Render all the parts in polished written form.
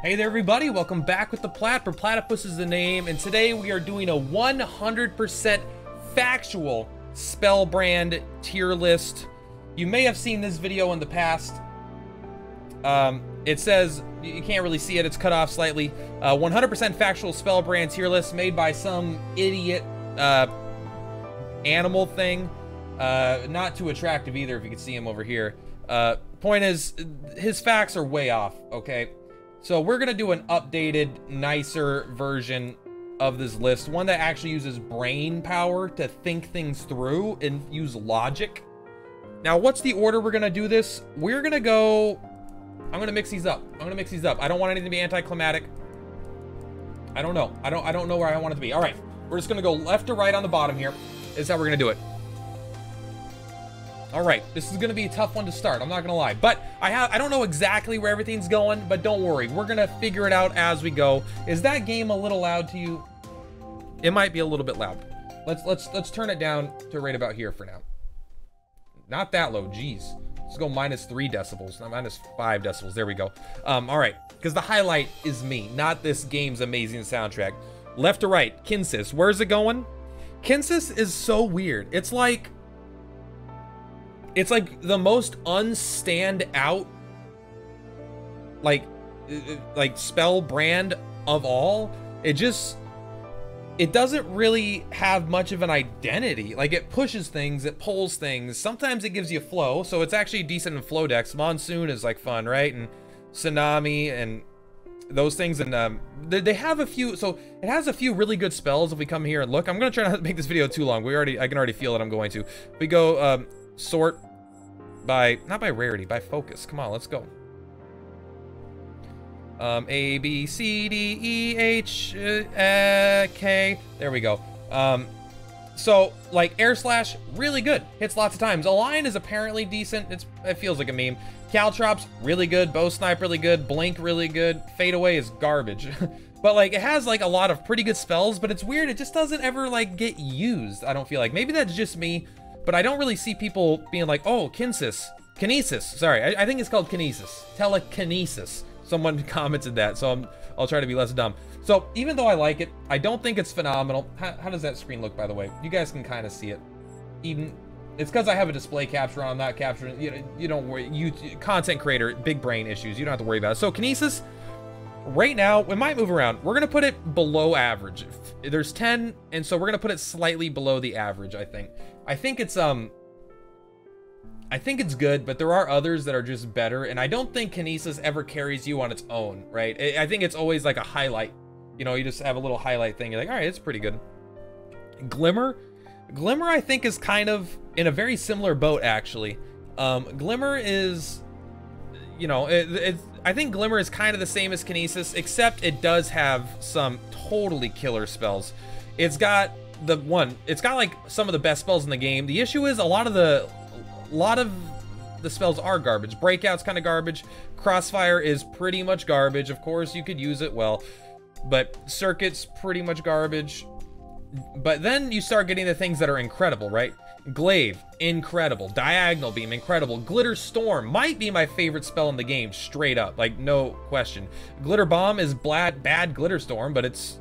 Hey there everybody, welcome back with the Plat. Purplatypus is the name, and today we are doing a 100% factual spell brand tier list. You may have seen this video in the past. It says, you can't really see it, it's cut off slightly. 100% factual spell brand tier list made by some idiot animal thing. Not too attractive either, if you can see him over here. Point is, his facts are way off, okay? So we're gonna do an updated, nicer version of this list. One that actually uses brain power to think things through and use logic. Now, what's the order we're gonna do this? We're gonna go... I'm gonna mix these up. I don't want anything to be anticlimactic. I don't know. I don't know where I want it to be. All right, we're just gonna go left to right on the bottom here. This is how we're gonna do it. All right, this is gonna be a tough one to start, I'm not gonna lie. But I don't know exactly where everything's going, but don't worry, we're gonna figure it out as we go. Is that game a little loud to you? It might be a little bit loud. Let's turn it down to right about here for now. Not that low, geez. Let's go -3 decibels, not -5 decibels, there we go. All right, because the highlight is me, not this game's amazing soundtrack. Left to right, Kinsis, where's it going? Kinsis is so weird. It's like the most unstand out like spell brand of all. It doesn't really have much of an identity. Like, it pushes things, it pulls things, sometimes it gives you flow, so it's actually decent in flow decks. Monsoon is like fun, right? And Tsunami and those things, and they have a few, so it has a few really good spells if we come here and look. I'm gonna try not to make this video too long. I can already feel that I'm going to. We go sort by, not by rarity, by focus. Come on, let's go. A, B, C, D, E, H, K. There we go. So, like, Air Slash, really good. Hits lots of times. Align is apparently decent. It feels like a meme. Caltrops, really good. Bow Snipe, really good. Blink, really good. Fade Away is garbage. But, like, it has, like, a lot of pretty good spells, but it's weird. It just doesn't ever, like, get used, I don't feel like. Maybe that's just me. But I don't really see people being like, oh, Kinesis, sorry, I think it's called Kinesis, telekinesis. Someone commented that, so I'll try to be less dumb. So even though I like it, I don't think it's phenomenal. How does that screen look, by the way? You guys can kind of see it. Even, it's because I have a display capture on, I'm not capturing, you don't worry, content creator, big brain issues, you don't have to worry about it. So Kinesis, right now, it might move around. We're gonna put it below average. There's 10, and so we're gonna put it slightly below the average, I think. I think it's good, but there are others that are just better, and I don't think Kinesis ever carries you on its own, right? I think it's always like a highlight. You know, you just have a little highlight thing, you're like, all right, it's pretty good. Glimmer, I think, is kind of in a very similar boat, actually. Glimmer is, you know, I think Glimmer is kind of the same as Kinesis, except it does have some totally killer spells. It's got like some of the best spells in the game. The issue is a lot of the spells are garbage. Breakout's kind of garbage. Crossfire is pretty much garbage. Of course, you could use it well, but Circuit's pretty much garbage. But then you start getting the things that are incredible, right? Glaive, incredible. Diagonal Beam, incredible. Glitter Storm might be my favorite spell in the game, straight up, like, no question. Glitter Bomb is bad Glitter Storm, but it's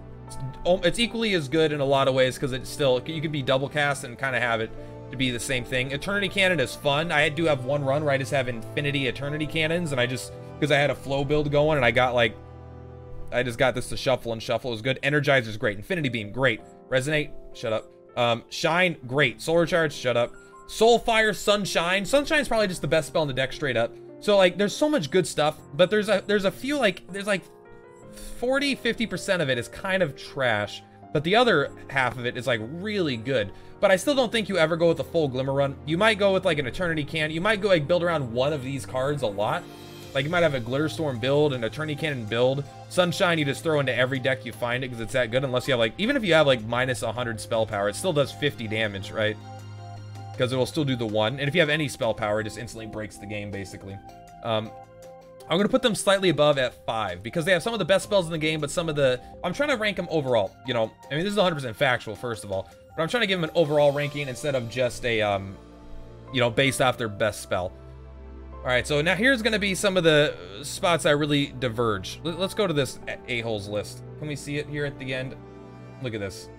equally as good in a lot of ways, because it's still, you could be double cast and kind of have it to be the same thing. Eternity Cannon is fun. I do have one run where I just have infinity Eternity Cannons, and because I had a flow build going, and I just got this to shuffle, and shuffle is good. Energizer's great. Infinity Beam, great. Resonate, shut up. Shine, great. Solar Charge, shut up. Soulfire, Sunshine. Sunshine's probably just the best spell in the deck, straight up. So, like, there's so much good stuff, but there's a few, like, there's like 40-50% of it is kind of trash, but the other half of it is like really good. But I still don't think you ever go with a full Glimmer run. You might go with like an Eternity Cannon. You might go like build around one of these cards a lot. Like, you might have a Glitter Storm build, an Eternity Cannon build. Sunshine you just throw into every deck you find it because it's that good, unless you have like, even if you have like -100 spell power, it still does 50 damage, right? Because it will still do the 1. And if you have any spell power, it just instantly breaks the game, basically. I'm going to put them slightly above at 5 because they have some of the best spells in the game, but some of the... I'm trying to rank them overall, you know. I mean, this is 100% factual, first of all. But I'm trying to give them an overall ranking instead of just a, you know, based off their best spell. All right, so now here's going to be some of the spots I really diverge. Let's go to this a-holes list. Can we see it here at the end? Look at this.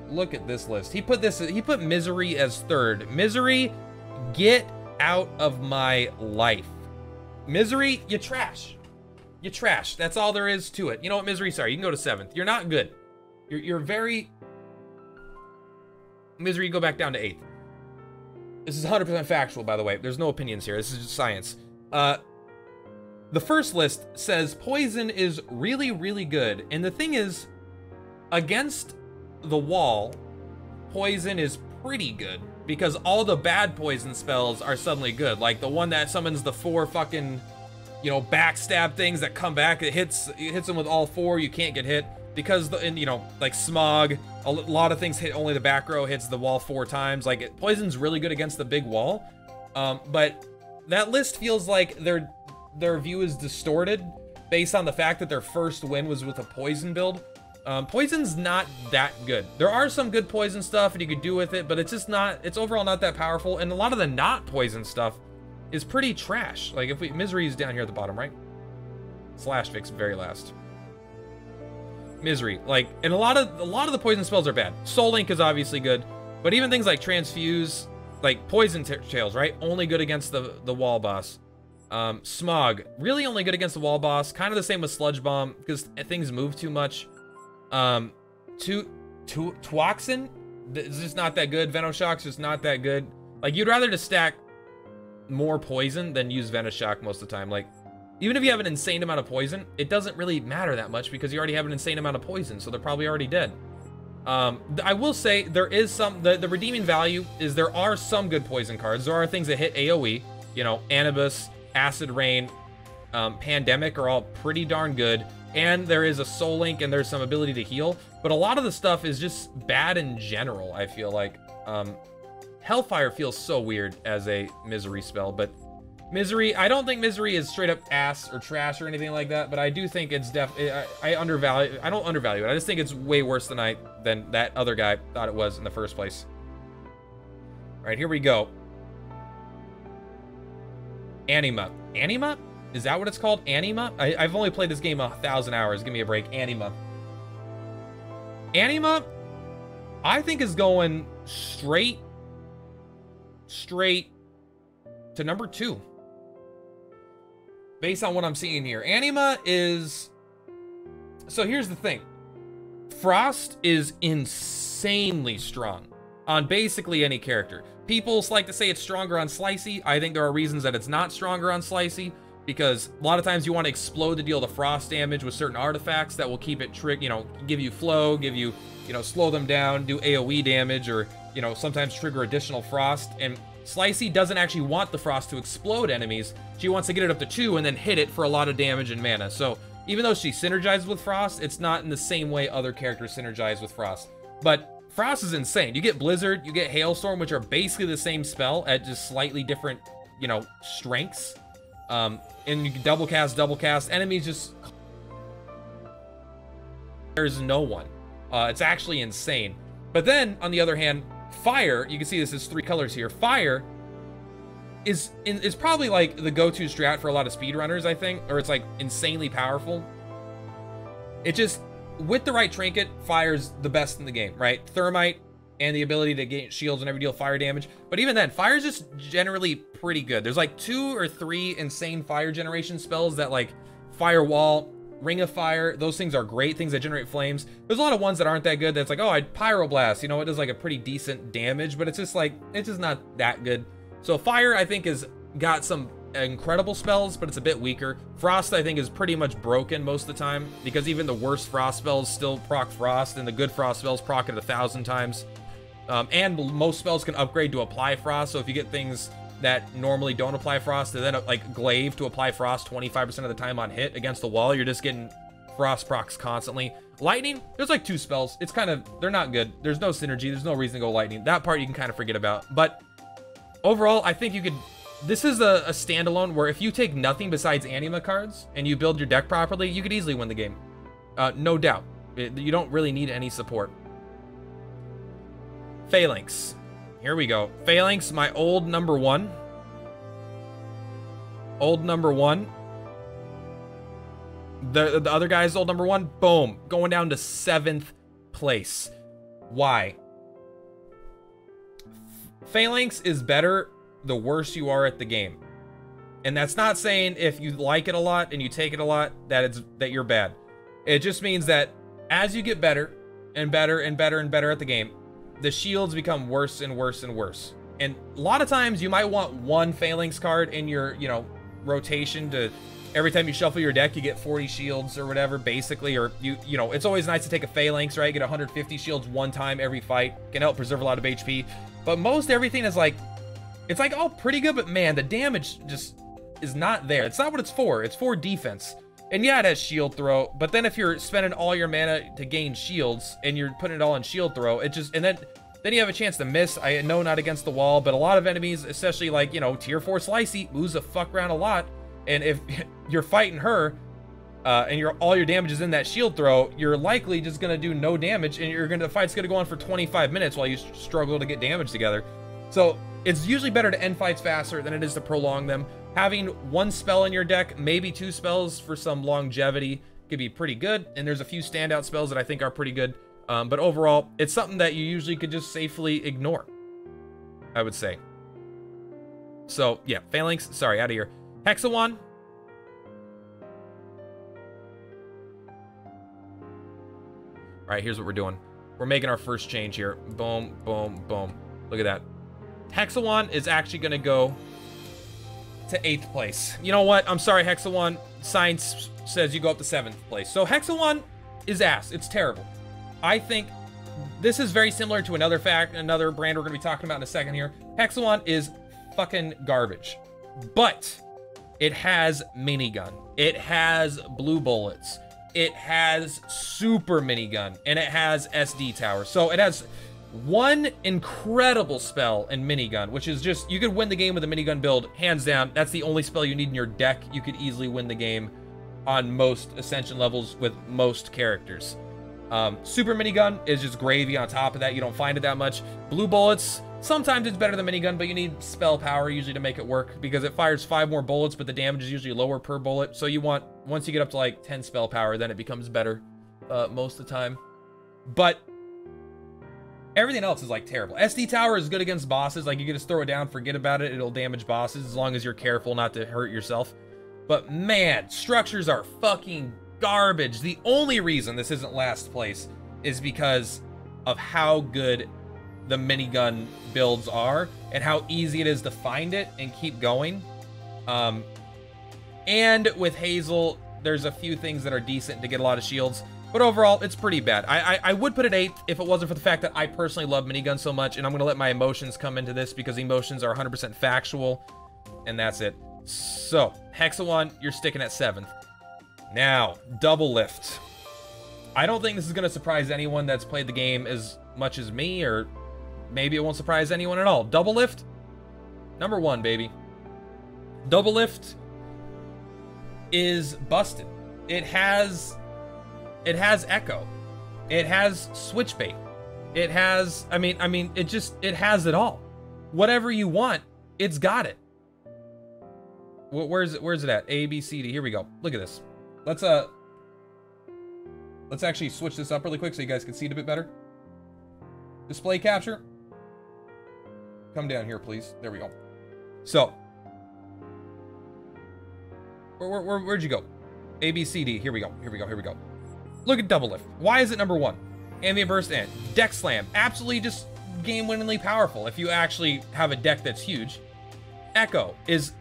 Look at this list. He put Misery as third. Misery, get out of my life. Misery, you trash. You trash. That's all there is to it. You know what, Misery? Sorry, you can go to 7th. You're not good. You're very... Misery, go back down to 8th. This is 100% factual, by the way. There's no opinions here. This is just science. The first list says poison is really, really good. And the thing is, against the wall, poison is pretty good. Because all the bad poison spells are suddenly good. Like the one that summons the 4 fucking, you know, backstab things that come back. It hits them with all 4. You can't get hit. Because, you know, like Smog, a lot of things hit only the back row, hits the wall 4 times. Like, poison's really good against the big wall. But that list feels like their view is distorted based on the fact that their first win was with a poison build. Poison's not that good. There are some good poison stuff and you could do with it, but it's just not, it's overall not that powerful. And a lot of the not poison stuff is pretty trash. Like, if Misery is down here at the bottom, right? Slash Fix, very last. Misery, like, and a lot of the poison spells are bad. Soul Link is obviously good, but even things like Transfuse, like Poison Tails, right? Only good against the wall boss. Smog, really only good against the wall boss. Kind of the same with Sludge Bomb, because things move too much. Twoxin, it's just not that good. Venoshock's just not that good. Like, you'd rather just stack more poison than use Venoshock most of the time. Like, even if you have an insane amount of poison, it doesn't really matter that much because you already have an insane amount of poison, so they're probably already dead. I will say there is some, the redeeming value is there are some good poison cards. There are things that hit AoE, you know, Anubis, Acid Rain, Pandemic are all pretty darn good. And there is a Soul Link and there's some ability to heal. But a lot of the stuff is just bad in general, I feel like. Hellfire feels so weird as a Misery spell, but Misery, I don't think Misery is straight up ass or trash or anything like that, but I do think it's I don't undervalue it. I just think it's way worse than that other guy thought it was in the first place. All right, here we go. Anima. Anima? Is that what it's called? Anima? I've only played this game 1,000 hours. Give me a break. Anima. Anima, I think is going straight to number 2. Based on what I'm seeing here. Anima is... So here's the thing. Frost is insanely strong on basically any character. People like to say it's stronger on Slicey. I think there are reasons that it's not stronger on Slicey, because a lot of times you want to explode to deal the frost damage with certain artifacts that will keep it give you flow, give you, slow them down, do AoE damage, or, sometimes trigger additional frost. And Slicey doesn't actually want the frost to explode enemies. She wants to get it up to 2 and then hit it for a lot of damage and mana. So even though she synergizes with frost, it's not in the same way other characters synergize with frost. But frost is insane. You get Blizzard, you get Hailstorm, which are basically the same spell at just slightly different, strengths. And you can double cast. Enemies just... There's no one. It's actually insane. But then, on the other hand, Fire, you can see this is 3 colors here. Fire is probably like the go-to strat for a lot of speedrunners, I think. Or it's like insanely powerful. It just, with the right trinket, Fire's the best in the game, right? Thermite and the ability to gain shields whenever you deal fire damage. But even then, Fire's just generally pretty good. There's like 2 or 3 insane fire generation spells that like Firewall, Ring of Fire, those things are great, things that generate flames. There's a lot of ones that aren't that good that's like, oh, I'd Pyroblast, it does like a pretty decent damage, but it's just not that good. So Fire, I think, has got some incredible spells, but it's a bit weaker. Frost, I think, is pretty much broken most of the time, because even the worst Frost spells still proc Frost, and the good Frost spells proc it 1,000 times. And most spells can upgrade to apply Frost, so if you get things that normally don't apply Frost, and then like Glaive to apply Frost 25% of the time on hit against the wall, you're just getting Frost procs constantly. Lightning, there's like 2 spells. It's kind of, they're not good. There's no synergy. There's no reason to go Lightning. That part you can kind of forget about. But overall, I think you could, this is a standalone where if you take nothing besides Anima cards and you build your deck properly, you could easily win the game. No doubt. You don't really need any support. Phalanx. Here we go. Phalanx, my old number 1. old number one. The other guy's old number one, boom, going down to 7th place. Why? Phalanx is better the worse you are at the game. And that's not saying if you like it a lot and you take it a lot that you're bad. It just means that as you get better and better and better and better at the game, the shields become worse and worse and worse. And a lot of times you might want one Phalanx card in your, you know, rotation to every time you shuffle your deck, you get 40 shields or whatever, basically, or you know, it's always nice to take a Phalanx, right? Get 150 shields one time every fight. Can help preserve a lot of HP. But most everything is like, it's like all pretty good, but man, the damage just is not there. It's not what it's for. It's for defense. And yeah, it has shield throw, but then if you're spending all your mana to gain shields and you're putting it all in shield throw, it just, and then you have a chance to miss. I know not against the wall, but a lot of enemies, especially like, you know, tier 4 Slicey, moves the fuck around a lot. And if you're fighting her, and all your damage is in that shield throw, you're likely just gonna do no damage, and the fight's gonna go on for 25 minutes while you struggle to get damage together. So it's usually better to end fights faster than it is to prolong them. Having one spell in your deck, maybe 2 spells for some longevity, could be pretty good. And there's a few standout spells that I think are pretty good. But overall, it's something that you usually could just safely ignore, I would say. So yeah, Phalanx, sorry, out of here. Hexawand. All right, here's what we're doing. We're making our first change here. Boom, boom, boom. Look at that. Hexawand is actually going to go to 8th place. You know what? I'm sorry, Hexawand. Science says you go up to 7th place. So Hexawand is ass. It's terrible. I think this is very similar to another brand we're going to be talking about in a second here. Hexawand is fucking garbage. But it has minigun. It has blue bullets. It has super minigun. And it has SD tower. So it has one incredible spell in minigun, which is just, you could win the game with a minigun build, hands down. That's the only spell you need in your deck. You could easily win the game on most Ascension levels with most characters. Super minigun is just gravy on top of that. You don't find it that much. Blue bullets, sometimes it's better than minigun, but you need spell power usually to make it work because it fires 5 more bullets, but the damage is usually lower per bullet. So you want, once you get up to like 10 spell power, then it becomes better most of the time. But everything else is like terrible. SD tower is good against bosses. Like you can just throw it down, forget about it. It'll damage bosses as long as you're careful not to hurt yourself. But man, structures are fucking garbage. The only reason this isn't last place is because of how good the minigun builds are and how easy it is to find it and keep going. And with Hazel, there's a few things that are decent to get a lot of shields, but overall it's pretty bad. I would put it 8th if it wasn't for the fact that I personally love minigun so much, and I'm gonna let my emotions come into this because emotions are 100% factual, and that's it. So Hexawand, you're sticking at 7th. Now, Double Lift. I don't think this is going to surprise anyone that's played the game as much as me, or maybe it won't surprise anyone at all. Double Lift, number 1, baby. Double Lift is busted. It has Echo. It has Switch Bait. It has, I mean, it has it all. Whatever you want, it's got it. Where's it at? A, B, C, D. Here we go. Look at this. Let's actually switch this up really quick so you guys can see it a bit better. Display capture. Come down here, please. There we go. So, where'd you go? A, B, C, D. Here we go. Here we go. Here we go. Look at Double Lift. Why is it number 1? Ambient Burst and Deck Slam. Absolutely just game-winningly powerful if you actually have a deck that's huge. Echo is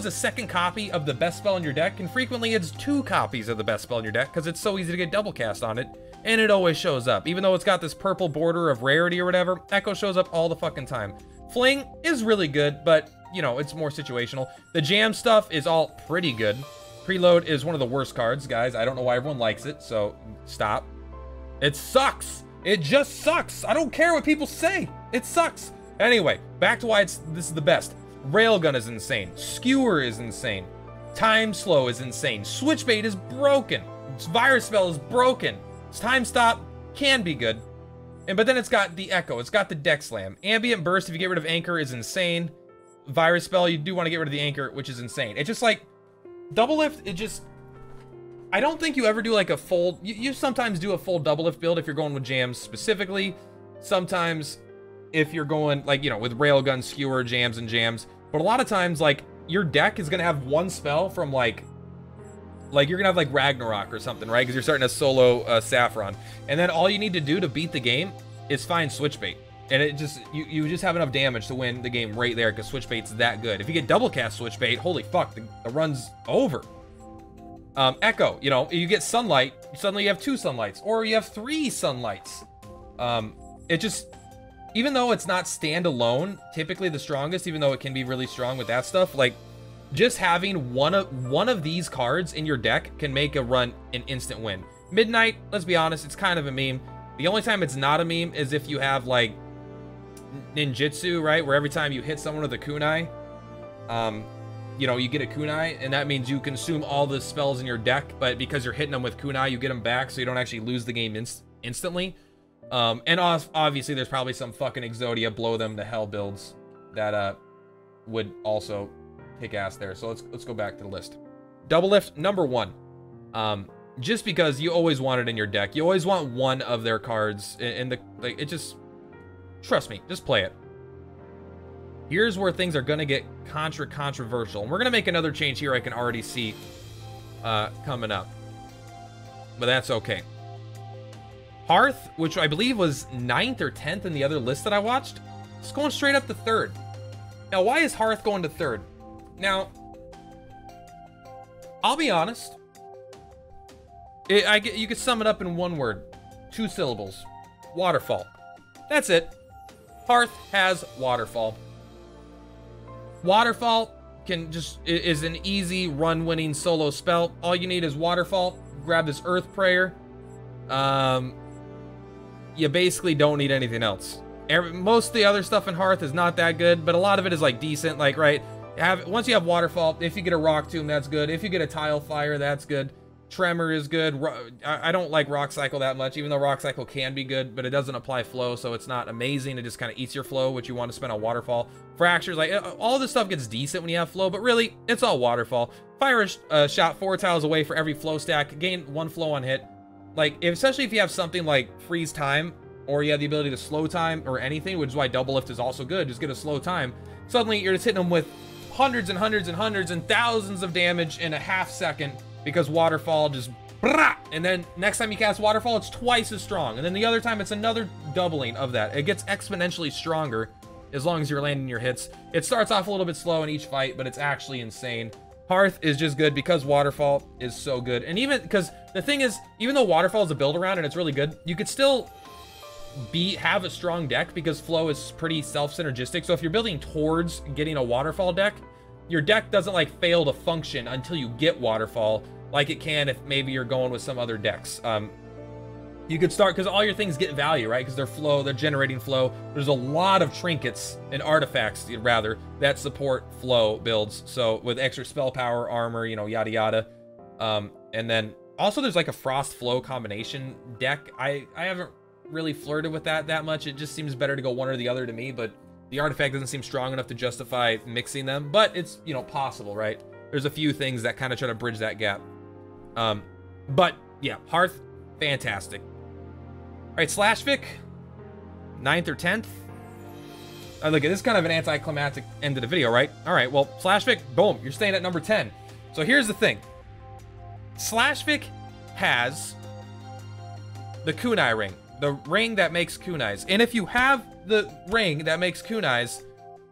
a second copy of the best spell in your deck, and frequently it's 2 copies of the best spell in your deck because it's so easy to get double cast on it, and it always shows up. Even though it's got this purple border of rarity or whatever, Echo shows up all the fucking time. Fling is really good, but, you know, it's more situational. The jam stuff is all pretty good. Preload is one of the worst cards, guys. I don't know why everyone likes it, so stop. It sucks. It just sucks. I don't care what people say. It sucks. Anyway, back to why this is the best. Railgun is insane. Skewer is insane. Time Slow is insane. Switch Bait is broken. Virus Spell is broken. Time Stop can be good. But then it's got the Echo. It's got the Deck Slam. Ambient Burst, if you get rid of Anchor, is insane. virus spell, you do want to get rid of the anchor, which is insane. It's just like, double lift, I don't think you ever do like a full, you sometimes do a full double lift build if you're going with jams specifically. Sometimes if you're going like, you know, with railgun, skewer, jams, and jams. But a lot of times, like, your deck is going to have one spell from like you're going to have like Ragnarok or something, right? Because you're starting a solo Saffron. And then all you need to do to beat the game is find switch bait. And it just, you just have enough damage to win the game right there because switch bait's that good. If you get double cast switch bait, holy fuck, the run's over. Echo, you know, you get sunlight, suddenly you have 2 sunlights, or you have 3 sunlights. It just, even though it's not standalone, typically the strongest, even though it can be really strong with that stuff, like, just having one of these cards in your deck can make a run an instant win. Midnight, let's be honest, it's kind of a meme. The only time it's not a meme is if you have, like, ninjutsu, right, where every time you hit someone with a kunai, you know, you get a kunai, and that means you consume all the spells in your deck, but because you're hitting them with kunai, you get them back, so you don't actually lose the game instantly. And obviously there's probably some fucking Exodia blow them to hell builds that would also kick ass there. So let's go back to the list. Double lift number 1. Just because you always want it in your deck, you always want one of their cards in the, like, it just, trust me, just play it. Here's where things are gonna get controversial, and we're gonna make another change here I can already see coming up, but that's okay. Hearth, which I believe was 9th or 10th in the other list that I watched, it's going straight up to 3rd. Now, why is Hearth going to 3rd? Now, I'll be honest, you could sum it up in one word, 2 syllables, waterfall. That's it. Hearth has waterfall. Waterfall is an easy run-winning solo spell. All you need is waterfall. Grab this Earth Prayer. You basically don't need anything else. Most of the other stuff in Hearth is not that good, but a lot of it is like decent. Like, right, once you have waterfall, if you get a rock tomb, that's good. If you get a tile fire, that's good. Tremor is good. I don't like Rock Cycle that much, even though Rock Cycle can be good, but it doesn't apply flow, so it's not amazing. It just kind of eats your flow, which you want to spend on waterfall. Fractures, like, all this stuff gets decent when you have flow, but really, it's all waterfall. Fire a shot 4 tiles away for every flow stack, gain 1 flow on hit. Like, especially if you have something like freeze time, or you have the ability to slow time, or anything, which is why double lift is also good, just get a slow time. Suddenly, you're just hitting them with hundreds and hundreds and hundreds and thousands of damage in a half second, because waterfall just, and then next time you cast waterfall, it's twice as strong, and then the other time it's another doubling of that. It gets exponentially stronger as long as you're landing your hits. It starts off a little bit slow in each fight, but it's actually insane. Hearth is just good because waterfall is so good, and even because the thing is, even though waterfall is a build around and it's really good, you could still have a strong deck because flow is pretty self-synergistic. So if you're building towards getting a waterfall deck, your deck doesn't like fail to function until you get waterfall, like it can if maybe you're going with some other decks. You could start, because all your things get value, right? Because they're generating flow. There's a lot of trinkets and artifacts, rather, that support flow builds. So with extra spell power, armor, you know, yada yada. And then also there's like a frost flow combination deck. I haven't really flirted with that much. It just seems better to go one or the other to me, but the artifact doesn't seem strong enough to justify mixing them, but it's, you know, possible, right? There's a few things that kind of try to bridge that gap. But yeah, Hearth, fantastic. All right, Slash Vic, 9th or 10th. Look, this is kind of an anticlimactic end of the video, right? All right, well, Slash Vic, boom, you're staying at number 10. So here's the thing. Slash Vic has the kunai ring, the ring that makes kunais. And if you have the ring that makes kunais,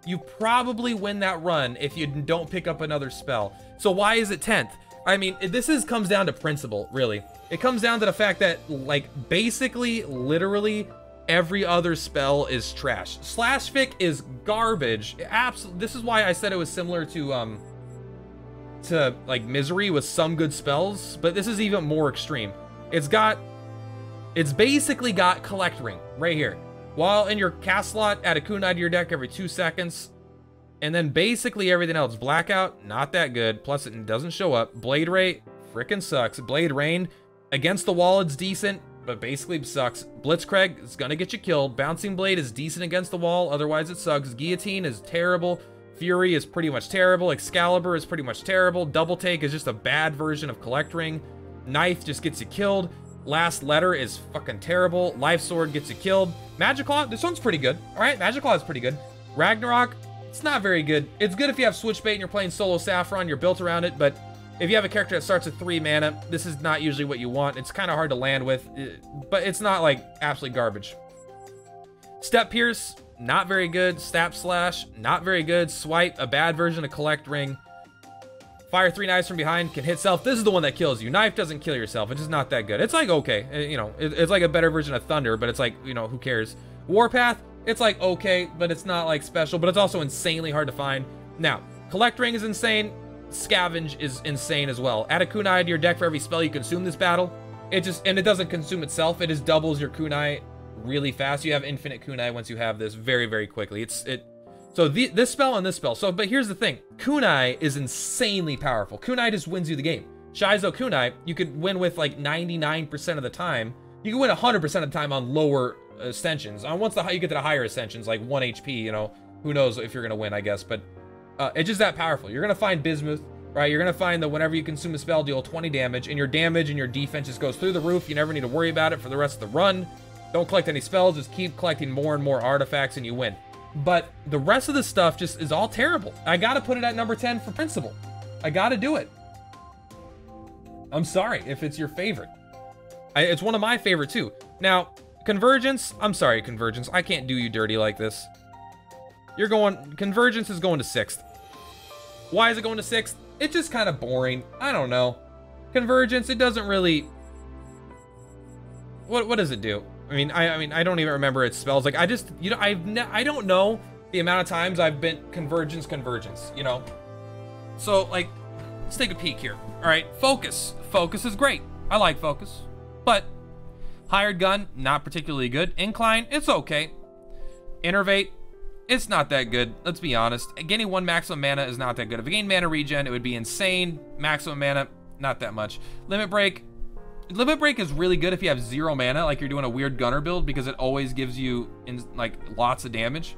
you probably win that run if you don't pick up another spell. So why is it 10th? I mean, comes down to principle, really. It comes down to the fact that, like, basically, literally, every other spell is trash. Slash Vic is garbage. This is why I said it was similar to like, Misery with some good spells, but this is even more extreme. It's basically got Collect Ring right here. While in your cast slot, add a kunai to your deck every 2 seconds. And then basically everything else. Blackout, not that good. Plus it doesn't show up. Blade Ray, frickin' sucks. Blade Rain, against the wall it's decent, but basically sucks. Blitzcrank is gonna get you killed. Bouncing Blade is decent against the wall, otherwise it sucks. Guillotine is terrible. Fury is pretty much terrible. Excalibur is pretty much terrible. Double Take is just a bad version of Collect Ring. Knife just gets you killed. Last Letter is fucking terrible. Life Sword gets you killed. Magiclaw, this one's pretty good. All right, Magiclaw is pretty good. Ragnarok, it's not very good. It's good if you have Switchbait and you're playing solo Saffron, you're built around it, but if you have a character that starts with 3 mana, this is not usually what you want. It's kind of hard to land with, but it's not like absolute garbage. Step Pierce, not very good. Stab Slash, not very good. Swipe, a bad version of Collect Ring. Fire 3 knives from behind, can hit self. This is the one that kills you. Knife doesn't kill yourself. It's just not that good. It's like, okay, you know, it's like a better version of Thunder, but it's like, you know, who cares? Warpath, it's like, okay, but it's not like special, but it's also insanely hard to find. Now, Collect Ring is insane. Scavenge is insane as well. Add a kunai to your deck for every spell you consume this battle. And it doesn't consume itself. It just doubles your kunai really fast. You have infinite kunai once you have this very, very quickly. So this spell and this spell. So, but here's the thing. Kunai is insanely powerful. Kunai just wins you the game. Shizo Kunai, you could win with like 99% of the time. You can win 100% of the time on lower ascensions. Once you get to the higher ascensions, like 1 HP, you know, who knows if you're going to win, I guess. But it's just that powerful. You're going to find Bismuth, right? You're going to find that whenever you consume a spell, deal 20 damage, and your damage and your defense just goes through the roof. You never need to worry about it for the rest of the run. Don't collect any spells. Just keep collecting more and more artifacts, and you win. But the rest of the stuff just is all terrible. I got to put it at number 10 for principle. I got to do it. I'm sorry if it's your favorite. It's one of my favorite too. Now, Convergence, I'm sorry, Convergence. I can't do you dirty like this. Convergence is going to 6th. Why is it going to 6th? It's just kind of boring. I don't know. Convergence, it doesn't really... What does it do? I mean, I don't even remember its spells. Like, I just, you know, I don't know the amount of times I've been Convergence, you know? So, like, let's take a peek here. All right, Focus. Focus is great. I like Focus. But Hired Gun, not particularly good. Incline, it's okay. Innervate, it's not that good. Let's be honest. Getting 1 maximum mana is not that good. If I gain mana regen, it would be insane. Maximum mana, not that much. Limit Break is really good if you have 0 mana, like you're doing a weird gunner build, because it always gives you like lots of damage.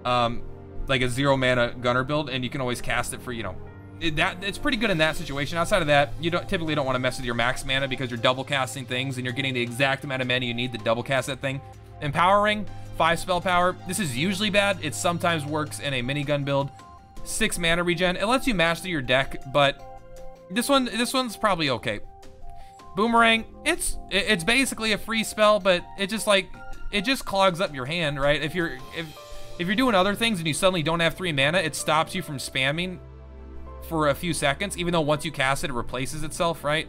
Like a 0 mana gunner build, and you can always cast it for, you know, it's pretty good in that situation. Outside of that, you typically don't want to mess with your max mana because you're double casting things and you're getting the exact amount of mana you need to double cast that thing. Empowering, 5 spell power. This is usually bad. It sometimes works in a minigun build. 6 mana regen. It lets you master your deck, but this one's probably okay. Boomerang, it's basically a free spell, but it just clogs up your hand, right? If you're doing other things and you suddenly don't have 3 mana, it stops you from spamming for a few seconds, even though once you cast it, it replaces itself, right?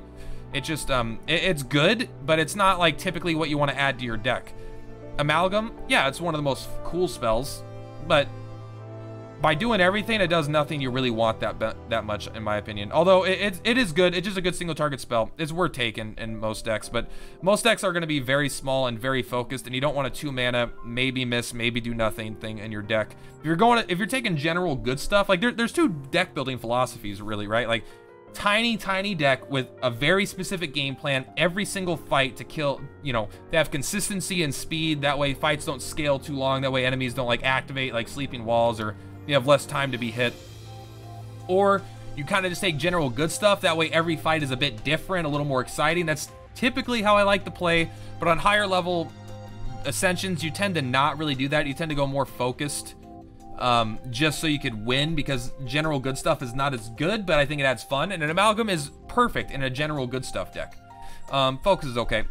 It just it's good, but it's not like typically what you want to add to your deck. Amalgam, yeah, it's one of the most cool spells, but by doing everything, it does nothing you really want that much, in my opinion. Although it is good. It's just a good single target spell. It's worth taking in most decks, but most decks are going to be very small and very focused, and you don't want a 2 mana, maybe miss, maybe do nothing thing in your deck. If you're taking general good stuff, like there's 2 deck building philosophies, really, right? Like tiny deck with a very specific game plan every single fight to kill, you know, they have consistency and speed. That way fights don't scale too long. That way enemies don't like activate like sleeping walls, or you have less time to be hit. Or you kind of just take general good stuff. That way every fight is a bit different, a little more exciting. That's typically how I like to play. But on higher level ascensions, you tend to not really do that. You tend to go more focused, just so you could win, because general good stuff is not as good, but I think it adds fun. And an Amalgam is perfect in a general good stuff deck. Focus is okay.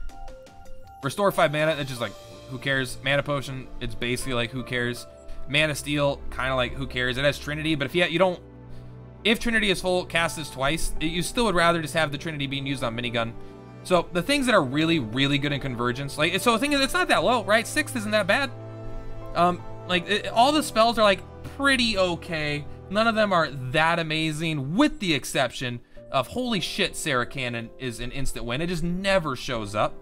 Restore 5 mana, it's just like, who cares? Mana Potion, it's basically like, who cares? Mana Steal, kind of like, who cares? It has Trinity, but if Trinity is full, cast this twice. You still would rather just have the Trinity being used on minigun. So the things that are really, really good in Convergence, like, so the thing is, it's not that low, right? 6th isn't that bad. All the spells are like pretty okay. None of them are that amazing, with the exception of, holy shit, Sarah Cannon is an instant win. It just never shows up.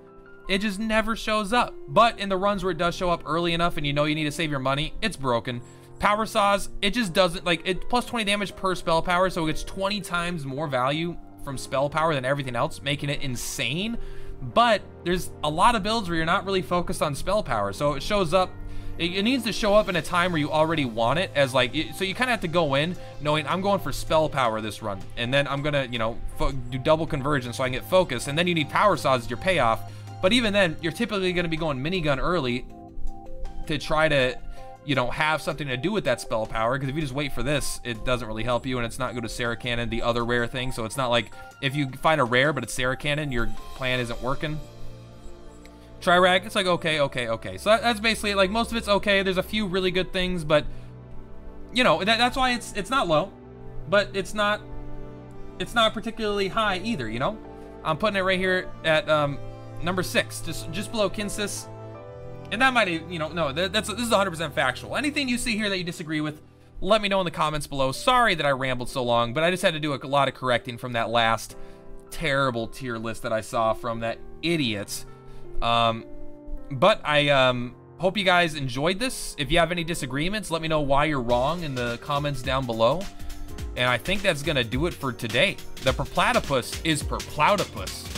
It just never shows up. But in the runs where it does show up early enough and you know you need to save your money, it's broken. Power Saws, it just doesn't, like, it plus 20 damage per spell power, so it gets 20 times more value from spell power than everything else, making it insane. But there's a lot of builds where you're not really focused on spell power, so it shows up. It needs to show up in a time where you already want it, as like, so you kind of have to go in knowing I'm going for spell power this run, and then I'm gonna, you know, do double conversion so I can get focus, and then you need power saws as your payoff. But even then, you're typically gonna be going minigun early to try to, you know, have something to do with that spell power, because if you just wait for this, it doesn't really help you, and it's not good to Sarah Cannon, the other rare thing. So it's not like if you find a rare but it's Sarah Cannon, your plan isn't working. Tri-Rag, it's like, okay. So that's basically it. Like, most of it's okay. There's a few really good things, but, you know, that's why it's not low, but it's not particularly high either, you know? I'm putting it right here at number 6, just below Kinsis. And that might, you know, no, this is 100% factual. Anything you see here that you disagree with, let me know in the comments below. Sorry that I rambled so long, but I just had to do a lot of correcting from that last terrible tier list that I saw from that idiot. But I hope you guys enjoyed this. If you have any disagreements, let me know why you're wrong in the comments down below. And I think that's gonna do it for today. The Purplatypus is Purplatypus.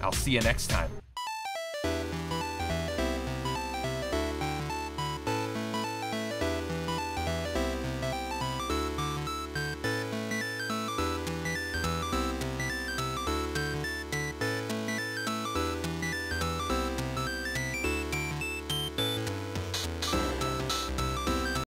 I'll see you next time.